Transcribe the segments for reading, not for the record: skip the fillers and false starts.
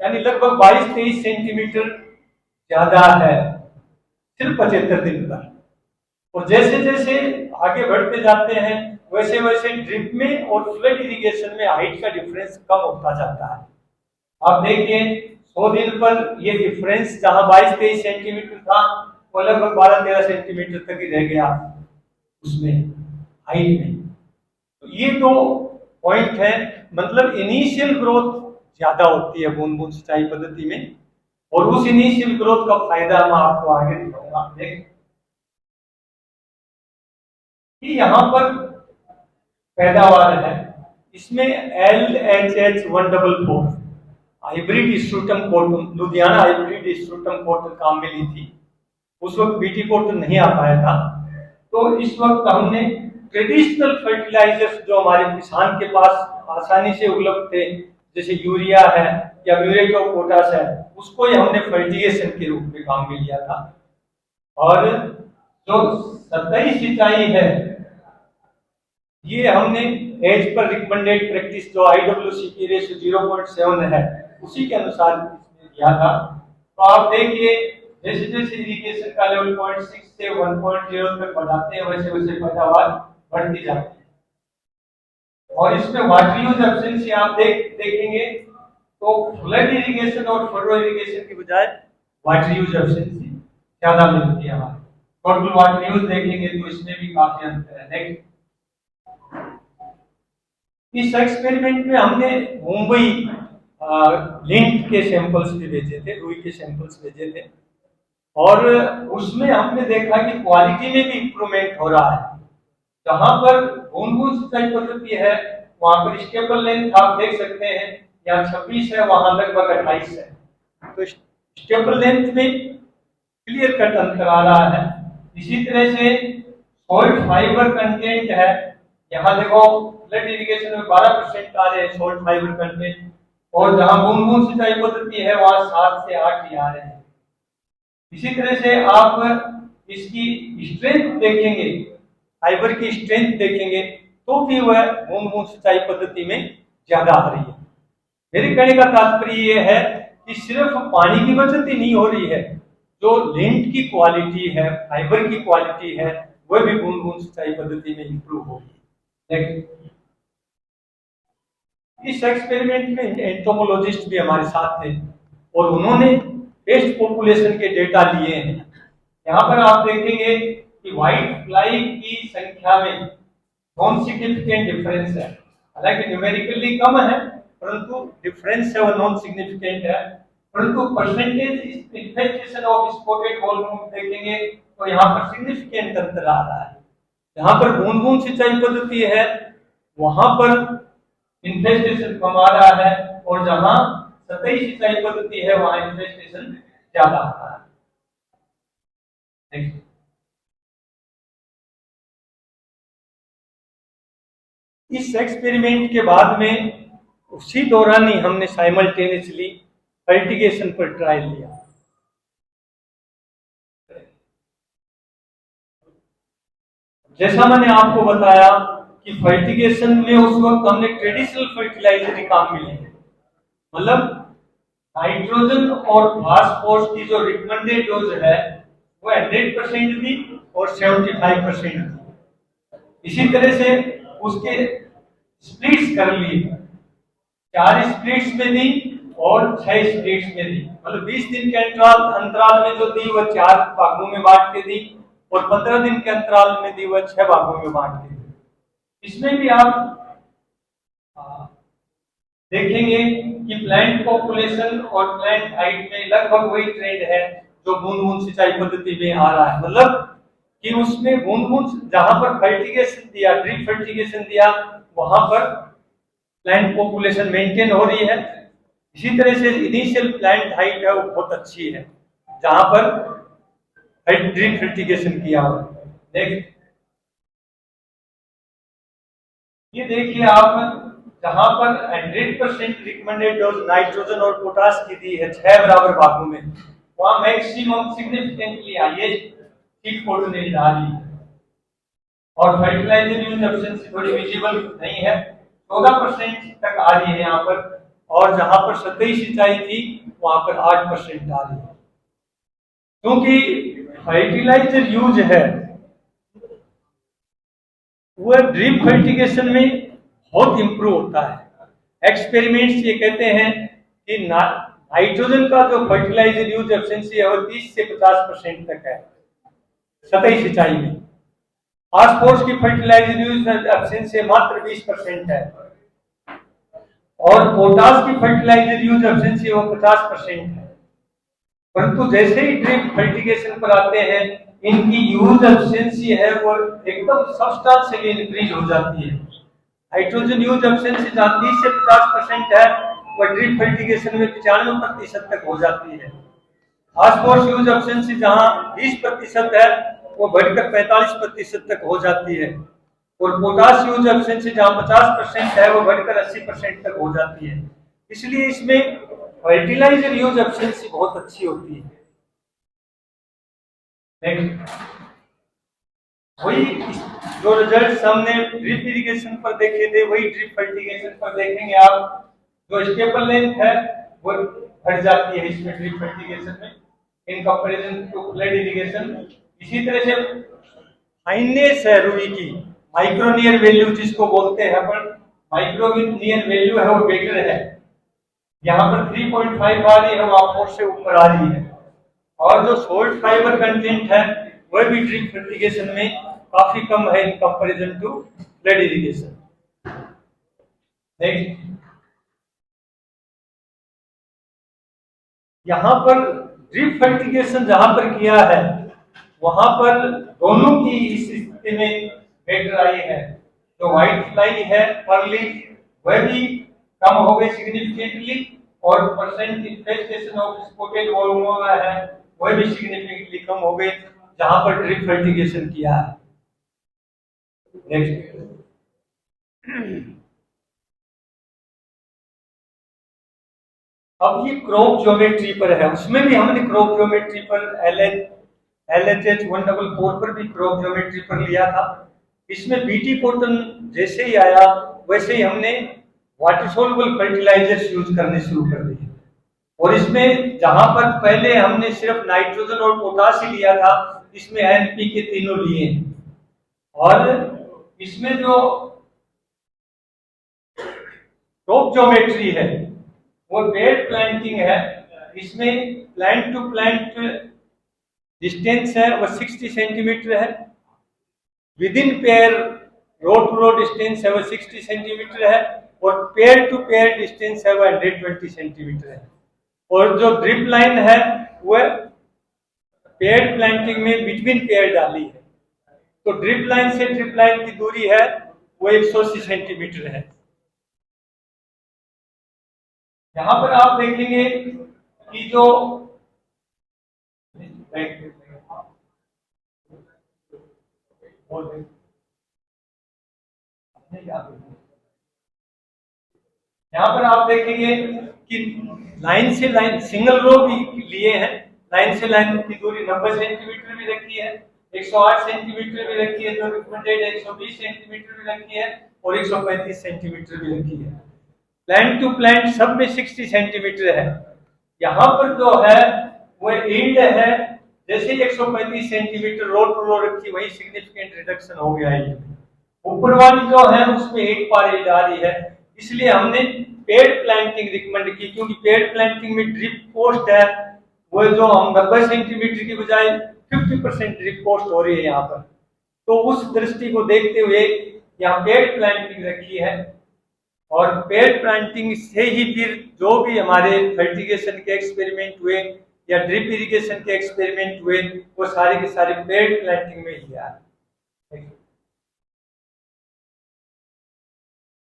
यानी लगभग 22-23 सेंटीमीटर ज्यादा है सिर्फ 75 दिन पर। और जैसे जैसे आगे बढ़ते जाते हैं वैसे वैसे ड्रिप में और फ्लड इरिगेशन में हाइट का डिफरेंस कम होता जाता है। आप देखिए 100 दिन पर ये डिफरेंस जहां 22-23 सेंटीमीटर था वो लगभग 12-13 सेंटीमीटर तक ही रह गया उसमें हाइट में। तो ये दो पॉइंट है, मतलब इनिशियल ग्रोथ ज्यादा होती है बूंद बूंद सिंचाई पद्धति में, और उस इनिशियल ग्रोथ का फायदा मैं आपको आगे दिखाऊंगा। देख कि यहाँ पर पैदावार है, इसमें LHH144 हाइब्रिड स्ट्रूटम कॉटन, लुधियाना हाइब्रिड स्ट्रूटम कॉटन काम में ली थी। उस वक्त बीटी कॉटन नहीं आ पाया था, तो इस वक्त हमने ट्रेडिशनल फर्टिलाइजर्स जो हमारे किसान के पास आसानी से उपलब्ध थे, जैसे यूरिया है या म्यूरेट ऑफ पोटाश है, उसको ही हमने फर्टिगेशन के रूप में काम में लिया था। और जो सतही सिंचाई है ये हमने एज पर रिकमेंडेड प्रैक्टिस जो IWC की रेशियो 0.7 है उसी के अनुसार इसमें दिया था। तो आप देखिए जैसे जैसे इरिगेशन का लेवल 0.6 से 1.0 तक बढ़ाते हैं वैसे वैसे पैदावार बढ़ती जाती है। और इसमें वाटर यूज एफिशिएंसी आप देखेंगे तो फ्लड इरिगेशन और फरो इरिगेशन की बजाय वाटर यूज एफिशिएंसी ज्यादा मिलती है हमारे। टोटल वाटर यूज देखेंगे तो इसमें भी काफी अंतर है। नेक्स्ट, इस एक्सपेरिमेंट में हमने मुंबई लिंट के सैंपल्स भी भेजे थे, रुई के सैंपल्स भेजे थे, और उसमें हमने देखा कि क्वालिटी में भी इंप्रूवमेंट हो रहा है। जहां पर बूंद बूंद सिंचाई पद्धति है वहां पर स्टेपल लेंथ आप देख सकते हैं यहाँ 26 है, वहां लगभग 28 है। तो स्टेपल लेंथ में क्लियर कट अंतर आ रहा है। इसी तरह से सॉल्ट फाइबर कंटेंट है, यहाँ देखो फ्लड इरिगेशन में 12% आ रहे हैं सॉल्ट फाइबर कंटेंट, और जहां बूंद बूंद सिंचाई पद्धति है वहां 7 से 8 ही आ रहे हैं। इसी तरह से आप इसकी स्ट्रेंथ देखेंगे, फाइबर की स्ट्रेंथ देखेंगे तो भी वह बूंद बूंद सिंचाई पद्धति में ज्यादा आ रही है। मेरे कहने का तात्पर्य यह है कि सिर्फ पानी की बचत ही नहीं हो रही है, जो लिंट की क्वालिटी है, फाइबर की क्वालिटी है, वह भी बूंद बूंद सिंचाई पद्धति में इंप्रूव हो रही है। इस एक्सपेरिमेंट में एंटोमोलॉजिस्ट भी हमारे साथ थे और उन्होंने पेस्ट पॉपुलेशन के डेटा लिए हैं। यहाँ पर आप देखेंगे कि व्हाइट फ्लाई की संख्या में नॉन सिग्निफिकेंट डिफरेंस है, हालांकि न्यूमेरिकली कम है परंतु डिफरेंस है वो नॉन सिग्निफिकेंट है। परंतु percentage infestation of spotted volume देखेंगे तो यहाँ पर सिग्निफिकेंट अंतर आ रहा है। जहाँ पर बूंद बूंद सिंचाई पद्धति है वहां पर इन्फेस्टेशन कम आ रहा है, और जहां सतही सिंचाई पद्धति है वहां इन्फेस्टेशन ज्यादा आ रहा है। नेक्स्ट, इस एक्सपेरिमेंट के बाद में उसी दौरान ही हमने साइमल्टेनियसली फर्टिगेशन पर ट्रायल लिया। जैसा मैंने आपको बताया कि फर्टिगेशन में उस वक्त हमने ट्रेडिशनल फर्टिलाइजर ही काम में लिए, मतलब नाइट्रोजन और फास्फोरस की जो रिकमेंडेड डोज है वो 100% थी और 75% थी। इसी तरह से उसके स्प्लिट्स कर लिए, 4 स्प्लिट्स में दी और 6 स्प्लिट्स में दी, मतलब 20 दिन के अंतराल में जो दी वह 4 भागों में बांट के दी और 15 दिन के अंतराल में दी वह 6 भागों में बांट के दी। इसमें भी आप देखेंगे कि प्लांट पॉपुलेशन और प्लांट हाइट में लगभग वही ट्रेंड है जो बूंद बूंद सिंचाई पद्धति में आ रहा है, मतलब कि उसमें बूंद बूंद जहां पर फर्टिगेशन दिया, ड्रिप फर्टिगेशन दिया, वहां पर प्लांट पॉपुलेशन मेंटेन हो रही है। इसी तरह से इनिशियल प्लांट हाइट है वो बहुत अच्छी है जहां पर ड्रिप फर्टिगेशन किया हुआ। नेक्स्ट, ये देखिए आप जहां पर 100% रिकमेंडेड डोज नाइट्रोजन और पोटाश की दी है 6 बराबर भागों में, वहां maximum significantly highest seed potential आ रही है, और फर्टिलाइजर यूज एफिशिएंसी थोड़ी विजिबल नहीं है, 14% तक आ रही है यहाँ पर और जहां पर सतही सिंचाई थी वहां पर 8% आ रही है। क्योंकि फर्टिलाइजर यूज है वो ड्रिप फर्टिगेशन में बहुत इंप्रूव होता है। एक्सपेरिमेंट्स ये कहते हैं कि नाइट्रोजन का जो फर्टिलाइजर यूज एफिशिएंसी है वो 30 से 50% तक है सतही सिंचाई में। फास्फोरस की फर्टिलाइजर यूज एफिशिएंसी मात्र 20% है और पोटास की फर्टिलाइजर यूज एफिशिएंसी वो 50% है। परंतु जैसे ही ड्रिप फर्टिगेशन पर आते हैं इनकी यूज एफिशिएंसी है वो एकदम सब्सटेंशियली इंक्रीज हो जाती है। हाइड्रोजन यूज एफिशिएंसी जहां 30 से 50% है वो ड्रिप फर्टिगेशन में 95% तक हो जाती है। फास्फोरस यूज एफिशिएंसी जहां 20% है वो बढ़कर 45% तक हो जाती है और पोटास यूज एफिशिएंसी जहां 50% है वो बढ़कर 80% तक हो जाती है। इसलिए इसमें फर्टिलाइजर यूज एफिशिएंसी बहुत अच्छी होती है। वही जो रिजल्ट हमने ड्रिप इरिगेशन पर देखे थे वही ड्रिप फर्टिगेशन पर देखेंगे आप। जो स्टेपल लेंथ है वो घट जाती है इसमें ड्रिप फर्टिगेशन में in comparison to flood irrigation. इसी तरह से फाइननेस है रुई की, माइक्रोनियर वैल्यू जिसको बोलते हैं अपन, माइक्रोनियर वैल्यू है वो बेटर है। यहाँ पर 3.5 आ रही है वो 4 से ऊपर आ रही है और जो सोल्ट फाइबर कंटेंट है वह भी ड्रिप फर्टिगेशन में काफी कम है in comparison to flood irrigation. Next, यहाँ पर ड्रिप फर्टिगेशन जहां पर किया है वहां पर दोनों की इस स्थिति में बेटर आई है। जो व्हाइट फ्लाई है पर्ली वह भी कम हो गए सिग्निफिकेंटली और परसेंट इन्फेस्टेशन ऑफ स्पॉटेड वोल्मोरा है वह भी सिग्निफिकेंटली कम हो गए जहां पर ड्रिप फर्टिगेशन किया है। नेक्स्ट, अब ये क्रॉप ज्योमेट्री पर है, उसमें भी हमने क्रॉप ज्योमेट्री पर LHH 144 पर भी क्रॉप ज्योमेट्री पर लिया था। इसमें बीटी कॉटन जैसे ही आया वैसे ही हमने वाटर सोल्युबल फर्टिलाइजर्स यूज करने शुरू कर दिए और इसमें जहां पर पहले हमने सिर्फ नाइट्रोजन और पोटास ही लिया था इसमें NPK तीनों लिए और इसमें जो क्रॉप ज्योमेट्री है वो बेड प्लांटिंग है। इसमें प्लांट टू प्लांट डिस्टेंस है वो 60 सेंटीमीटर है। Within pair row to row distance है वो 60 सेंटीमीटर है और पेयर टू पेयर डिस्टेंस है वो 120 सेंटीमीटर है। और जो ड्रिप लाइन है वह पेयर प्लांटिंग में बिटवीन पेयर डाली है तो ड्रिप लाइन से ड्रिप लाइन की दूरी है वो 180 सेंटीमीटर है। यहां पर आप देखेंगे कि जो यहां पर आप देखेंगे कि लाइन से लाइन सिंगल रो भी लिए हैं। लाइन से लाइन की दूरी 90 सेंटीमीटर भी रखी है, 108 सेंटीमीटर भी रखी है, जो रिकमेंडेड 120 सेंटीमीटर भी रखी है और 135 सेंटीमीटर भी रखी है। प्लांट टू प्लांट सब में 60 सेंटीमीटर है। यहाँ पर जो है वो एंड है जैसे 135 सेंटीमीटर रो टू रो रखी वही सिग्निफिकेंट रिडक्शन हो गया है। ऊपर वाली जो है उसमें 8 पार एज आ रही है इसलिए हमने पेड प्लांटिंग रिकमेंड की क्योंकि पेड प्लांटिंग में ड्रिप पोस्ट है वो जो हम 90 सेंटीमीटर की बजाय 50% ड्रिप पोस्ट हो रही है यहाँ पर। तो उस दृष्टि को देखते हुए यहाँ पेड प्लांटिंग रखी है और पेड प्लांटिंग से ही फिर जो भी हमारे फर्टिगेशन के एक्सपेरिमेंट हुए या ड्रिप इरिगेशन के एक्सपेरिमेंट हुए वो सारे के सारे पेड प्लांटिंग में ही आए।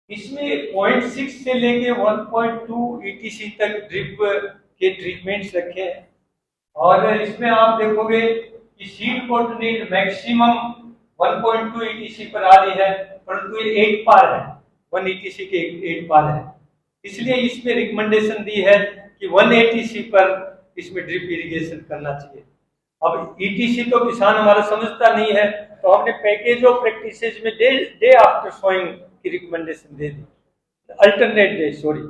इसमें 0.6 से लेके 1.2 ETC तक ड्रिप के ट्रीटमेंट्स रखे हैं और इसमें आप देखोगे कि सीड कोऑर्डिनेट मैक्सिमम 1.2 ETC पर आ रही है परंतु ये 8 पार है, 1 ETC के 8 पार है। इसलिए इसमें रिकमेंडेशन दी है कि 1 ETC पर इसमें ड्रिप इरिगेशन करना चाहिए। अब ETC तो किसान हमारा समझता नहीं है तो हमने पैकेज ऑफ प्रैक्टिसेस में डे आफ्टर सोइंग की रिकमेंडेशन दे दी, alternate day sorry.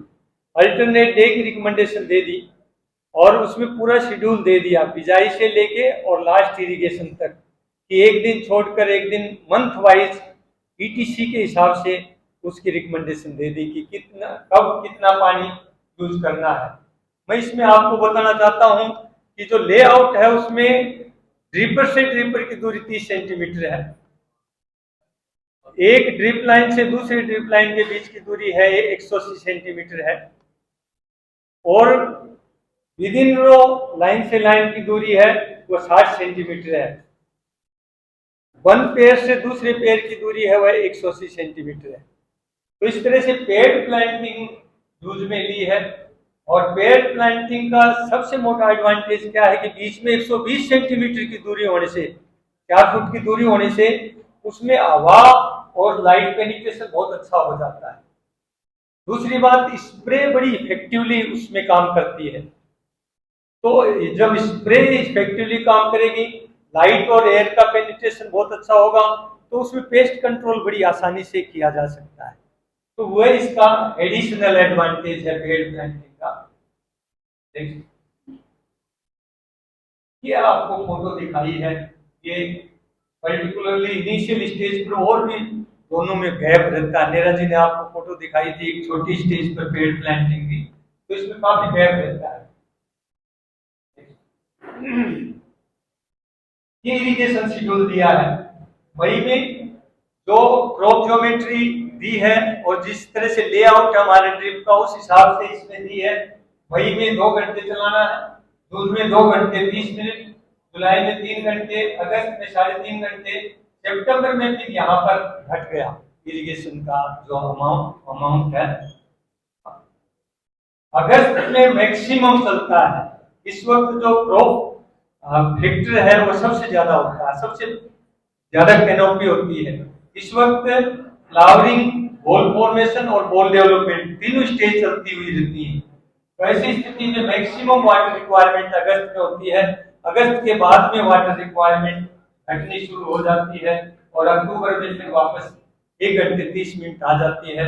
Alternate day की रिकमेंडेशन दे दी और उसमें पूरा शेड्यूल दे दिया बिजाई से लेके और लास्ट इरिगेशन तक कि एक दिन छोड़कर एक दिन मंथ वाइज ईटीसी के हिसाब से उसकी रिकमेंडेशन दे दी कि कितना कब कितना पानी यूज करना है। मैं इसमें आपको बताना चाहता हूं कि जो लेआउट है उसमें ड्रिपर से ड्रिपर की दूरी 30 सेंटीमीटर है, एक ड्रिप लाइन से दूसरी ड्रिप लाइन के बीच की दूरी है 180 सेंटीमीटर है, और विद इन रो लाइन से लाइन की दूरी है वो 60 सेंटीमीटर है, वन पेयर से दूसरे पेयर की दूरी है वह 180 सेंटीमीटर है। तो इस तरह से पेड़ प्लांटिंग यूज में ली है। और पेड़ प्लांटिंग का सबसे मोटा एडवांटेज क्या है कि बीच में 120 सेंटीमीटर की दूरी होने से, 4 फुट की दूरी होने से उसमें हवा और लाइट पेनिट्रेशन बहुत अच्छा हो जाता है। दूसरी बात, स्प्रे बड़ी इफेक्टिवली उसमें काम करती है। तो जब स्प्रे इफेक्टिवली काम करेगी, लाइट और एयर का पेनिट्रेशन बहुत अच्छा होगा, तो उसमें पेस्ट कंट्रोल बड़ी आसानी से किया जा सकता है। तो वह इसका एडिशनल एडवांटेज है पेड़ प्लांटिंग का। ये आपको फोटो दिखाई है, ये पर्टिकुलरली इनिशियल स्टेज पर और भी दोनों में गैप रहता है। नीरज जी ने आपको फोटो दिखाई थी एक छोटी स्टेज पर पेड़ प्लांटिंग की, तो इसमें काफी गैप रहता है। ये इरिगेशन शेड्यूल दिया है, वही में जो क्रॉप ज्योमेट्री दी है और जिस तरह से लेआउट हमारे ड्रिप का उस हिसाब से इसमें दी है। वही में 2 घंटे चलाना है, जून में 2 घंटे 30 मिनट, जुलाई में 3 घंटे, अगस्त में 3.5 घंटे, सितंबर में फिर यहाँ पर घट गया इरिगेशन का जो अमाउंट है। अगस्त में मैक्सिमम चलता है, इस वक्त जो क्रॉप फैक्टर है वो सबसे ज्यादा होता है, सबसे ज्यादा कैनोपी होती है। इस वक्त फ्लावरिंग, बॉल फॉर्मेशन और बॉल डेवलपमेंट तीनों स्टेज चलती हुई रहती है। तो ऐसी स्थिति में मैक्सिमम वाटर रिक्वायरमेंट अगस्त में होती है। अगस्त के बाद में वाटर रिक्वायरमेंट घटनी शुरू हो जाती है और अक्टूबर में फिर वापस 1 घंटे 30 मिनट आ जाती है।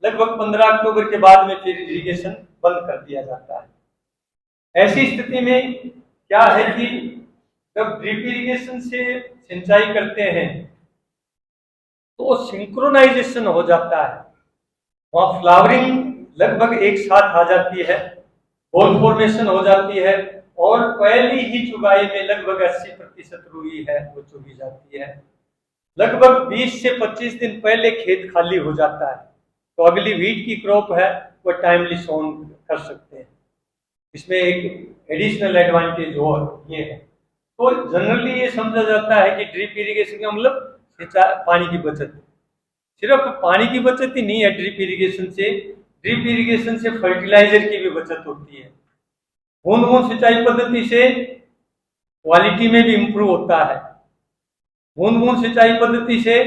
लगभग 15 अक्टूबर के बाद में फिर इरिगेशन बंद कर दिया जाता है। ऐसी स्थिति में क्या है कि जब ड्रिप इरिगेशन से सिंचाई करते हैं तो सिंक्रोनाइजेशन हो जाता है, वहां फ्लावरिंग लगभग एक साथ आ जाती है, बॉल फॉर्मेशन हो जाती है और पहली ही चुगाई में लगभग 80% रुई है वो चुगी जाती है। लगभग 20 से 25 दिन पहले खेत खाली हो जाता है, तो अगली वीट की क्रॉप है वो टाइमली सोन कर सकते हैं। इसमें एक एडिशनल एडवांटेज और ये है। तो जनरली ये समझा जाता है कि ड्रिप इरिगेशन का मतलब पानी की बचत, सिर्फ पानी की बचत ही नहीं है ड्रिप इरिगेशन से। ड्रिप इरिगेशन से फर्टिलाइजर की भी बचत होती है। बूंद बूंद सिंचाई पद्धति से क्वालिटी में भी इंप्रूव होता है। बूंद बूंद सिंचाई पद्धति से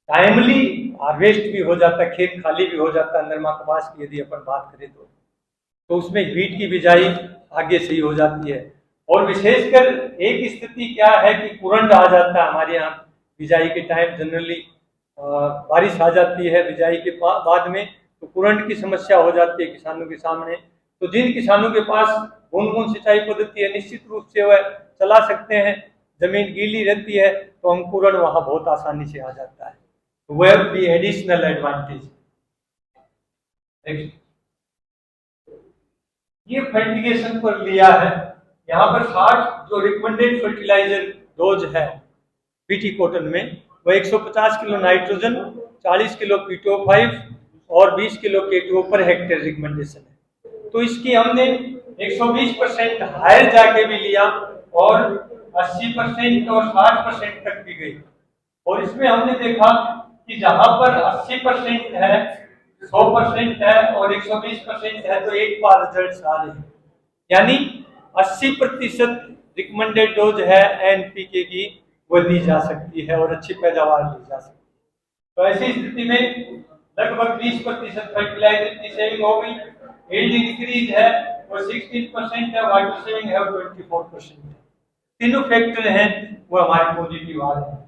टाइमली हार्वेस्ट भी हो जाता है, खेत खाली भी हो जाता है। नरमा कपास की यदि अपन बात करें तो उसमें वीट की बिजाई आगे से ही हो जाती है। और विशेषकर एक स्थिति क्या है कि कुरंट आ जाता है हमारे यहाँ बिजाई के टाइम। जनरली बारिश आ जाती है बिजाई के बाद में, तो कुरंट की समस्या हो जाती है किसानों के सामने। तो जिन किसानों के पास बूंद बूंद सिंचाई पद्धति है, निश्चित रूप से वह चला सकते हैं। जमीन गीली रहती है तो अंकुरण वहां बहुत आसानी से आ जाता है, वह भी एडिशनल एडवांटेज। ये फर्टिगेशन पर लिया है, यहाँ पर 60 जो रिकमेंडेड फर्टिलाइजर डोज है पीटी कॉटन में, वह 150 किलो नाइट्रोजन, 40 किलो P2O5 और 20 kilo K2O per hectare recommendation है। तो इसकी हमने 120% हायर जाके भी लिया और 80% और 60% तक भी गई। और इसमें हमने देखा कि जहां पर 80% है, 100% है और 120% है, तो एक बार रिजल्ट आ रहे हैं। यानी 80% रिकमेंडेड डोज है एनपीके की, वो दी जा सकती है और अच्छी पैदावार ली जा सकती है। तो ऐसी स्थिति में लगभग 20% फर्टिलाइजर की सेविंग हो गई, यील्ड इंक्रीज है वो 16% है, वाटर सेविंग है वो 24% है। तीनों फैक्टर हैं वो हमारे पॉजिटिव आ रहे हैं।